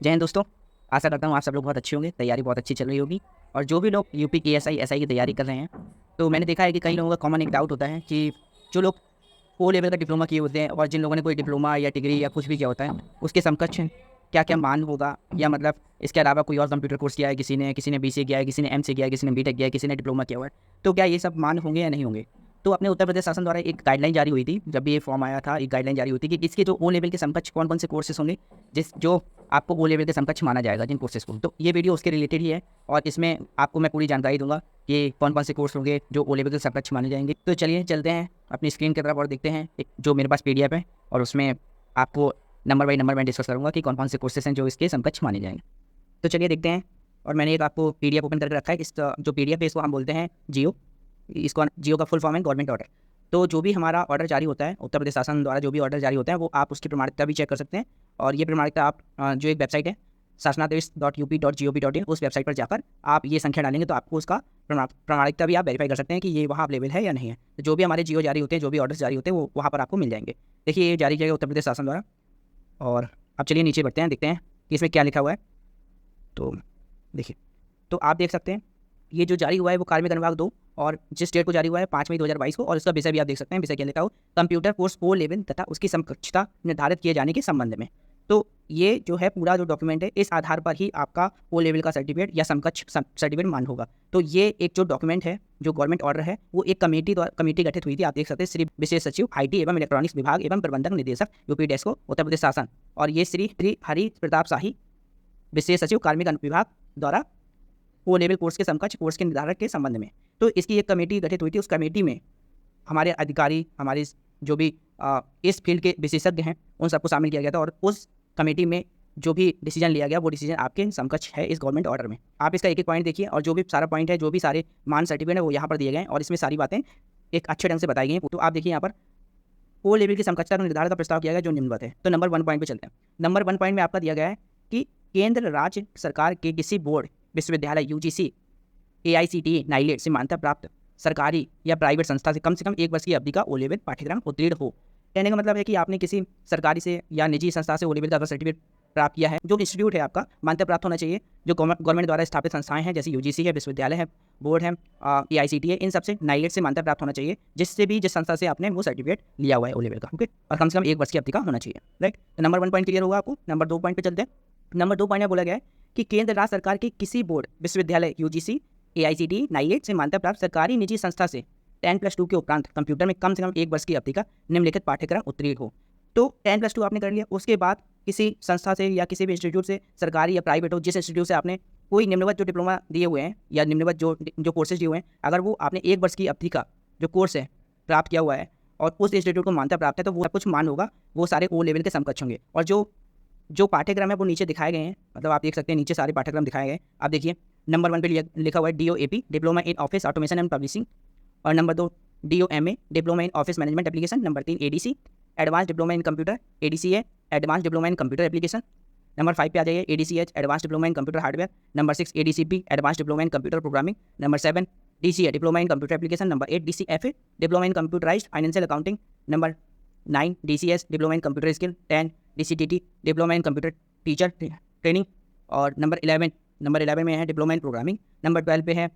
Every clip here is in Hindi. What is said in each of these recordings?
जय हिंद दोस्तों। आशा करता हूँ आप सब लोग बहुत अच्छे होंगे, तैयारी बहुत अच्छी चल रही होगी। और जो भी लोग यूपी की एसआई की तैयारी कर रहे हैं, तो मैंने देखा है कि कई लोगों का कॉमन एक डाउट होता है कि जो लोग ओ लेवल का डिप्लोमा किए होते हैं और जिन लोगों ने कोई डिप्लोमा या डिग्री या कुछ भी किया होता है, उसके समकक्ष क्या क्या मान होगा, या मतलब इसके अलावा कोई और कंप्यूटर कोर्स किया है, किसी ने बीसीए किया है, किसी ने एमसीए किया है, किसी ने बीटेक किया है, किसी ने डिप्लोमा किया हुआ है, तो क्या ये सब मान होंगे या नहीं होंगे। तो अपने उत्तर प्रदेश शासन द्वारा एक गाइडलाइन जारी हुई थी, जब भी ये फॉर्म आया था एक गाइडलाइन जारी हुई थी कि इसके जो ओ लेवल के समकक्ष कौन कौन से कोर्सेज होंगे, जो आपको ओ लेवल के समकक्ष माना जाएगा जिन कोर्सेज को। तो ये वीडियो उसके रिलेटेड ही है और इसमें आपको मैं पूरी जानकारी दूंगा कि कौन कौन से कोर्स होंगे जो ओ लेवल के समकक्ष माने जाएंगे। तो चलिए चलते हैं अपनी स्क्रीन की तरफ और देखते हैं एक जो मेरे पास पीडीएफ है, और उसमें आपको नंबर बाई नंबर मैं डिस्कस करूँगा कि कौन कौन से कोर्सेज हैं जो इसके समकक्ष माने जाएंगे। तो चलिए देखते हैं। और मैंने एक आपको पीडीएफ ओपन करके रखा है। इस जो पीडीएफ है इसको हम बोलते हैं जियो। इसको जियो का फुल फॉर्म है गवर्नमेंट ऑर्डर। तो जो भी हमारा ऑर्डर जारी होता है उत्तर प्रदेश शासन द्वारा, जो भी ऑर्डर जारी होता है वो आप उसकी प्रमाणिकता भी चेक कर सकते हैं। और ये प्रमाणिकता आप जो एक वेबसाइट है शासनादेश.up.gov.in, उस वेबसाइट पर जाकर आप ये संख्या डालेंगे तो आपको उसका प्रमाणिकता भी आप वेरीफाई कर सकते हैं कि ये वहाँ अवेलेबल है या नहीं है। तो जो भी हमारे जियो जारी होते हैं, जो भी ऑर्डर जारी होते हैं, वो वहाँ पर आपको मिल जाएंगे। देखिए ये जारी किया गया उत्तर प्रदेश शासन द्वारा। और अब चलिए नीचे बढ़ते हैं, देखते हैं कि इसमें क्या लिखा हुआ है। तो देखिए, तो आप देख सकते हैं ये जो जारी हुआ है वो कार्मिक अनुभाग 2, और जिस डेट को जारी हुआ है 5 मई 2022 को, और इसका विषय भी आप देख सकते हैं। विषय क्या लिखा हो, कंप्यूटर कोर्स ओ लेवल तथा उसकी समकक्षता निर्धारित किए जाने के संबंध में। तो ये जो है पूरा जो डॉक्यूमेंट है, इस आधार पर ही आपका ओ लेवल का सर्टिफिकेट या समकक्ष सर्टिफिकेट मान होगा। तो ये एक जो डॉक्यूमेंट है, जो गवर्नमेंट ऑर्डर है, वो एक कमेटी गठित हुई थी। आप देख सकते हैं श्री विशेष सचिव आईटी एवं इलेक्ट्रॉनिक्स विभाग एवं प्रबंधक निदेशक यूपी डेस्को उत्तर प्रदेश शासन, और ये श्री हरि प्रताप शाही विशेष सचिव कार्मिक विभाग द्वारा ओ लेवल कोर्स के समकक्ष कोर्स के निर्धारण के संबंध में। तो इसकी एक कमेटी गठित हुई थी। उस कमेटी में हमारे अधिकारी, हमारे जो भी इस फील्ड के विशेषज्ञ हैं, उन सबको शामिल किया गया था। और उस कमेटी में जो भी डिसीजन लिया गया वो डिसीजन आपके समकक्ष है इस गवर्नमेंट ऑर्डर में। आप इसका एक एक पॉइंट देखिए, और जो भी सारा पॉइंट है, जो भी सारे मान सर्टिफिकेट है, वो यहाँ पर दिए गए हैं और इसमें सारी बातें एक अच्छे ढंग से बताई गई हैं। तो आप देखिए यहाँ पर ओ लेवल की समकक्षता का निर्धारण का प्रस्ताव किया गया जो निम्नवत है। तो नंबर 1 पॉइंट पे चलते हैं। नंबर 1 पॉइंट में आपका दिया गया है कि केंद्र राज्य सरकार के किसी बोर्ड, विश्वविद्यालय, यूजीसी, एआईसीटीई, नाइलेट से मान्यता प्राप्त सरकारी या प्राइवेट संस्था से कम 1 वर्ष की अवधि का ओ लेवल पाठ्यक्रम उत्तीर्ण हो। कहने का मतलब है कि आपने किसी सरकारी से या निजी संस्था से ओ लेवल का सर्टिफिकेट प्राप्त किया है, जो इंस्टीट्यूट है आपका मान्यता प्राप्त होना चाहिए। जो गवर्नमेंट द्वारा स्थापित संस्थाएं हैं, जैसे यूजीसी है, विश्वविद्यालय है, बोर्ड है, एआईसीटीई है, इन सबसे नाइलेट से मान्यता प्राप्त होना चाहिए, जिस संस्था से आपने वो सर्टिफिकेट लिया हुआ है ओ लेवल का। ओके, और कम से कम 1 वर्ष की अवधि का होना चाहिए। राइट, तो नंबर 1 पॉइंट क्लियर होगा आपको। नंबर 2 पॉइंट पे चलते हैं। नंबर 2 पॉइंट में बोला गया है कि केंद्र राज्य सरकार की किसी बोर्ड, विश्वविद्यालय, यूजीसी, एआईसीटीई, नाइलेट से मान्यता प्राप्त सरकारी निजी संस्था से 10+2 के उपरांत कंप्यूटर में कम से कम 1 वर्ष की अवधि का निम्नलिखित पाठ्यक्रम उत्तीर्ण हो। तो 10+2 आपने कर लिया, उसके बाद किसी संस्था से या किसी भी इंस्टीट्यूट से, सरकारी या प्राइवेट हो, जिस इंस्टीट्यूट से आपने कोई निम्नवत जो डिप्लोमा दिए हुए हैं या निम्नवत जो कोर्सेज दिए हुए हैं, अगर वो आपने 1 वर्ष की अवधि का जो कोर्स है प्राप्त किया हुआ है और उस इंस्टीट्यूट को मान्यता प्राप्त है, तो वो कुछ मान होगा, वो सारे ओ लेवल के समकक्ष होंगे। और जो पाठ्यक्रम है वो नीचे दिखाए गए हैं, मतलब आप देख सकते हैं नीचे सारे पाठ्यक्रम दिखाए गए हैं। आप देखिए नंबर 1 पे लिखा हुआ है DOAP, diploma in office automation and publishing. और number 2 DOMA, diploma in office management application. Number 3 ADC, advance diploma in computer, ADCA, advance diploma in computer application. Number 5 पे आ जाइए ADCH, advance diploma in computer hardware. Number 6 ADCP, advance diploma in computer programming. Number 7 DCA, diploma in computer application. Number 8 DCFA, diploma in computerised financial accounting. Number 9 DCS, diploma in computer skill. 10 DCTT, diploma in computer teacher training. और नंबर 11 में है डिप्लोमा इन प्रोग्रामिंग। नंबर 12 पे है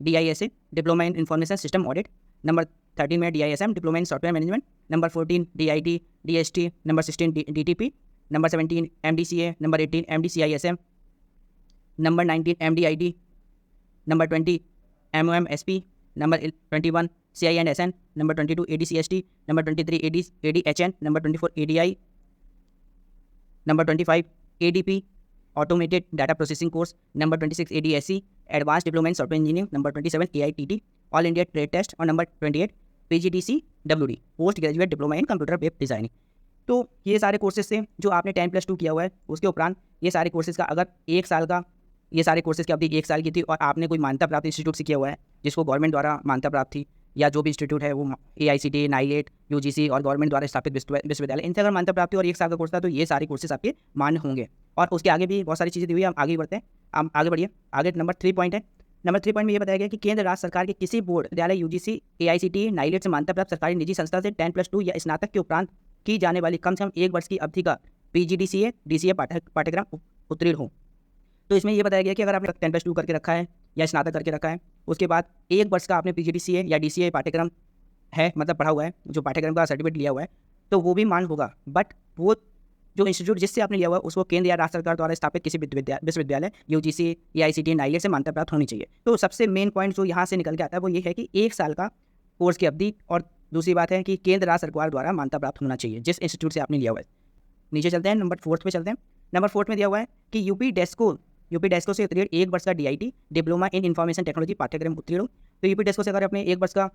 DISA, diploma in information system audit. Number 13 में DISM, diploma in software management. Number 14 DIT DST। Number 16 DTP। Number 17 MDCA। Number 18 MDCISM। Number 19 MDIT। Number 20 MOMSP। Number 21 CINSN। Number 22 ADCST। Number 23 ADHN। Number 24 ADI। Number 25 ADP, automated data processing course. Number 26 ADSC, advance diploma in software engineering. Number 27 AITT, all India trade test. और number 28 PGDC WD, post graduate diploma in computer web designing. तो ये सारे कोर्सेज थे जो आपने 10+2 किया हुआ है। उसके उपरांत ये सारे कोर्सेज का अगर 1 साल का, ये सारे कोर्सेज की अवधि 1 साल की थी और आपने कोई मान्यता प्राप्त इंस्टीट्यूट से किया हुआ है, जिसको गवर्नमेंट द्वारा मान्यता प्राप्त थी, या जो भी इंस्टीट्यूट है वो AICTE, नाइलेट, UGC और गवर्नमेंट द्वारा स्थापित विश्वविद्यालय, इनसे अगर मान्यता प्राप्त हो और 1 साल का कोर्स था, तो ये सारे कोर्सेज आपके मान्य होंगे। और उसके आगे भी बहुत सारी चीज़ें दी हुई है, हम आगे बढ़ते हैं। हम आगे बढ़िए। आगे नंबर 3 पॉइंट है। नंबर 3 पॉइंट में ये बताया गया कि केंद्र राज्य सरकार के किसी बोर्ड, विद्यालय, UGC, AICTE, नाइलेट से मान्यता प्राप्त सरकारी निजी संस्था से 10+2 या स्नातक के उपरांत की जाने वाली कम से कम 1 वर्ष की अवधि का PGDCA DCA पाठ्यक्रम उत्तीर्ण हो। तो इसमें ये बताया गया कि अगर आपने 10+2 करके रखा है या स्नातक करके रखा है, उसके बाद 1 वर्ष का आपने PGDCA या DCA पाठ्यक्रम है, मतलब पढ़ा हुआ है, जो पाठ्यक्रम का सर्टिफिकेट लिया हुआ है, तो वो भी मान होगा। बट वो जो इंस्टीट्यूट जिससे आपने लिया हुआ है उसको केंद्र या राज्य सरकार द्वारा स्थापित किसी विश्वविद्यालय UGC, AICTE, नाइलेट से मान्यता प्राप्त होनी चाहिए। तो सबसे मेन पॉइंट जो यहाँ से निकल के आता है वो ये है कि 1 साल का कोर्स की अवधि, और दूसरी बात है कि केंद्र राज्य सरकार द्वारा मान्यता प्राप्त होना चाहिए जिस इंस्टीट्यूट से आपने लिया हुआ है। नीचे चलते हैं, नंबर 4 पे चलते हैं। नंबर 4 में दिया हुआ है कि यूपी डेस्को से उत्तीर्ण 1 वर्ष का DIT diploma in information technology पाठ्यक्रम उत्तीर्ण हो। तो यूपी डेस्को से अगर आपने 1 वर्ष का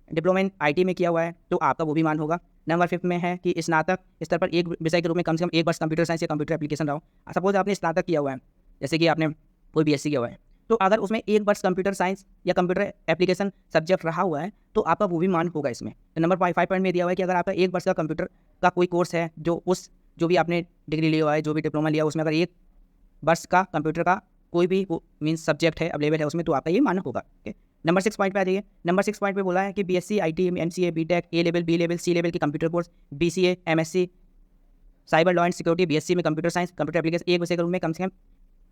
डिप्लोमा इन IT में किया हुआ है तो आपका वो भी मान होगा। नंबर 5 में है कि स्नातक स्तर पर एक विषय के रूप में कम से कम 1 वर्ष कंप्यूटर साइंस या कंप्यूटर एप्लीकेशन रहा हो। सपोज आपने स्नातक किया हुआ है, जैसे कि आपने कोई BSc किया हुआ है, तो अगर उसमें 1 वर्ष कंप्यूटर साइंस या कंप्यूटर एप्लीकेशन सब्जेक्ट रहा हुआ है तो आपका वो भी मान होगा इसमें। तो नंबर 5 पॉइंट में दिया हुआ है कि अगर आपका 1 वर्ष का कंप्यूटर का कोई कोर्स है, जो भी आपने डिग्री लिया हुआ है, जो भी डिप्लोमा लिया, उसमें अगर 1 वर्ष का कंप्यूटर का कोई भी मीन्स सब्जेक्ट है, अवेलेबल है उसमें, तो आपका ये मान होगा। ओके, नंबर 6 पॉइंट पे आ जाइए। नंबर 6 पॉइंट पे बोला है कि BSc, IT, MCA, BTech, A level, B level, C level के computer course, BCA, MSc, cyber law and security, BSc में कंप्यूटर साइंस, कंप्यूटर एप्लीकेशन 1 विषय के रूप में कम से कम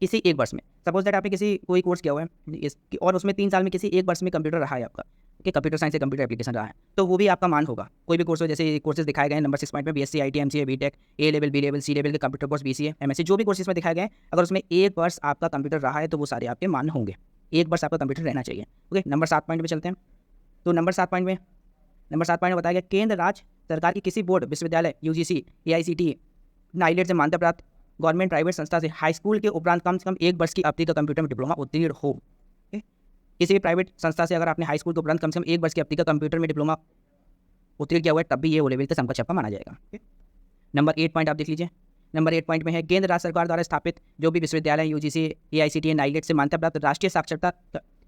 किसी 1 वर्ष में। सपोज दैट आपने कोई कोर्स किया हुआ है और उसमें 3 साल में किसी 1 वर्ष में कंप्यूटर रहा है आपका, कि कंप्यूटर साइंस या कंप्यूटर एप्लीकेशन रहा है, तो वो भी आपका मान होगा। कोई भी कोर्स हो, जैसे कोर्सेज दिखाए गए हैं नंबर 6 पॉइंट में, BSc, IT, MCA, BTech, A level, B level, C level के कंप्यूटर कोर्स, BCA, MSc, जो भी कोर्सेज में दिखाए गए हैं, अगर उसमें 1 वर्ष आपका कंप्यूटर रहा है तो वो सारे आपके मान होंगे। 1 वर्ष आपका कंप्यूटर रहना चाहिए। ओके, नंबर 7 पॉइंट पे चलते हैं। तो नंबर 7 पॉइंट में बताया गया केंद्र राज्य सरकार की किसी बोर्ड, विश्वविद्यालय, UGC, AICTE, नाइलेट से मान्यता प्राप्त गवर्नमेंट प्राइवेट संस्था से हाई स्कूल के उपरांत कम से कम 1 वर्ष की अवधि का कंप्यूटर में डिप्लोमा उत्तीर्ण हो। किसी भी प्राइवेट संस्था से अगर आपने हाई स्कूल के उपरांत कम से कम 1 वर्ष की अवधि का कंप्यूटर में डिप्लोमा उत्तीर्ण किया हुआ है, तब भी ये O लेवल के समकक्ष आपका माना जाएगा। नंबर 8 पॉइंट आप देख लीजिए। नंबर 8 पॉइंट में है केंद्र राज्य सरकार द्वारा स्थापित जो भी विश्वविद्यालय, UGC, AICTE, नाइलेट से मान्यता प्राप्त राष्ट्रीय साक्षरता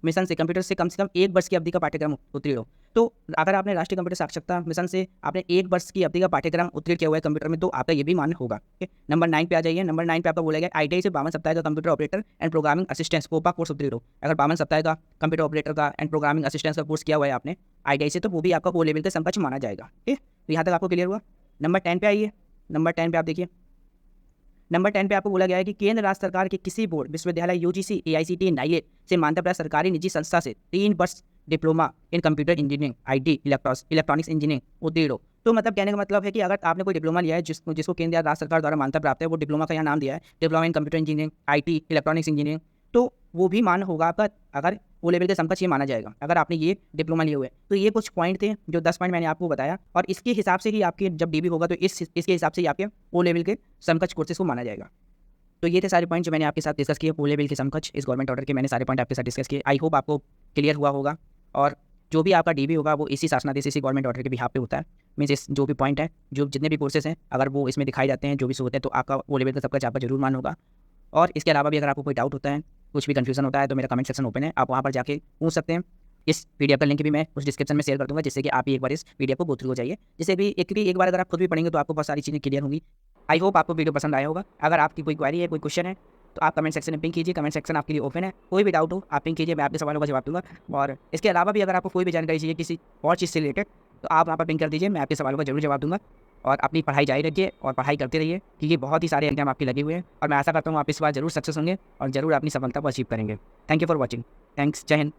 मिशन से कंप्यूटर से कम 1 वर्ष की अवधि का पाठ्यक्रम उत्तीर्ण हो। तो अगर आपने राष्ट्रीय कंप्यूटर साक्षरता मिशन से आपने 1 वर्ष की अवधि का पाठ्यक्रम उत्तीर्ण किया हुआ है कंप्यूटर में, तो आपका ये भी मान होगा। नंबर 9 पे आ जाइए। नंबर 9 पे आपका बोला गया ITI से 52 सप्ताह का computer operator and programming assistance COPA course उत्तीर्ण हो। अगर 52 सप्ताह का कंप्यूटर ऑपरेटर का एंड प्रोग्रामिंग असिस्टेंस का कोर्स किया हुआ है आपने ITI से, तो वो भी आपका O लेवल के समकक्ष माना जाएगा। ठीक, तो यहाँ तक आपको क्लियर हुआ। नंबर 10 पे आइए। नंबर 10 पे आप देखिए। नंबर 10 पे आपको बोला गया है कि केंद्र राज्य सरकार के किसी बोर्ड, विश्वविद्यालय, UGC, AICTE, नाइलेट से मान्यता प्राप्त सरकारी निजी संस्था से 3 वर्ष diploma in computer engineering, IT, electronics engineering उत्तीर्ण हो। तो मतलब कहने का मतलब है कि अगर आपने कोई डिप्लोमा लिया है जिसको केंद्र या राज्य सरकार द्वारा मान्यता प्राप्त है, वो डिप्लोमा का यहाँ नाम दिया है diploma in computer engineering, IT, electronics engineering, तो वो भी मान होगा आपका। अगर O लेवल के समकक्ष ये माना जाएगा अगर आपने ये डिप्लोमा लिए हुए। तो ये कुछ पॉइंट थे, जो 10 पॉइंट मैंने आपको बताया, और इसके हिसाब से ही आपके जब DB होगा तो इसके हिसाब से ही आपके O लेवल के समकक्ष कोर्सेज को माना जाएगा। तो ये थे सारे पॉइंट जो मैंने आपके साथ डिस्कस किए O लेवल के समकक्ष इस गवर्नमेंट ऑर्डर के। मैंने सारे पॉइंट आपके साथ डिस्कस किए। आई होप आपको क्लियर हुआ होगा, और जो भी आपका DB होगा वो इसी शासनादेश, इसी गवर्नमेंट ऑर्डर के बिहाफ पे होता है। मीन्स जो भी पॉइंट है, जो जितने भी कोर्सेज हैं, अगर वो इसमें दिखाई जाते हैं, जो भी होते हैं, तो आपका O लेवल का समकक्ष आपका जरूर मान होगा। और इसके अलावा भी अगर आपको कोई डाउट होता है, कुछ भी कन्फ्यूजन होता है, तो मेरा कमेंट सेक्शन ओपन है, आप वहाँ पर जाके पूछ सकते हैं। इस PDF का लिंक भी मैं उस डिस्क्रिप्शन में शेयर कर दूँगा, जिससे कि आप एक बार इस PDF को गो थ्रू हो जाइए, जिससे भी एक बार अगर आप खुद भी पढ़ेंगे तो आपको बहुत सारी चीज़ें क्लियर होंगी। आई होप आपको वीडियो पसंद आया होगा। अगर आपकी कोई क्वेरी है, कोई क्वेश्चन है, तो आप कमेंट सेक्शन में पिंग कीजिए। कमेंट सेक्शन आपके लिए ओपन है, कोई भी डाउट हो आप पिंग कीजिए, मैं आपके सवालों का जवाब दूँगा। और इसके अलावा भी अगर आपको कोई भी जानकारी चाहिए किसी और चीज़ से रिलेटेड, तो आप वहाँ पर पिंग कर दीजिए, मैं आपके सवालों का जरूर जवाब दूँगा। और अपनी पढ़ाई जारी रखिए और पढ़ाई करते रहिए, क्योंकि बहुत ही सारे एग्जाम आपके लगे हुए हैं, और मैं आशा करता हूँ आप इस बार जरूर सक्सेस होंगे और जरूर अपनी सफलता को अचीव करेंगे। Thank you for watching. Thanks. जय हिंद।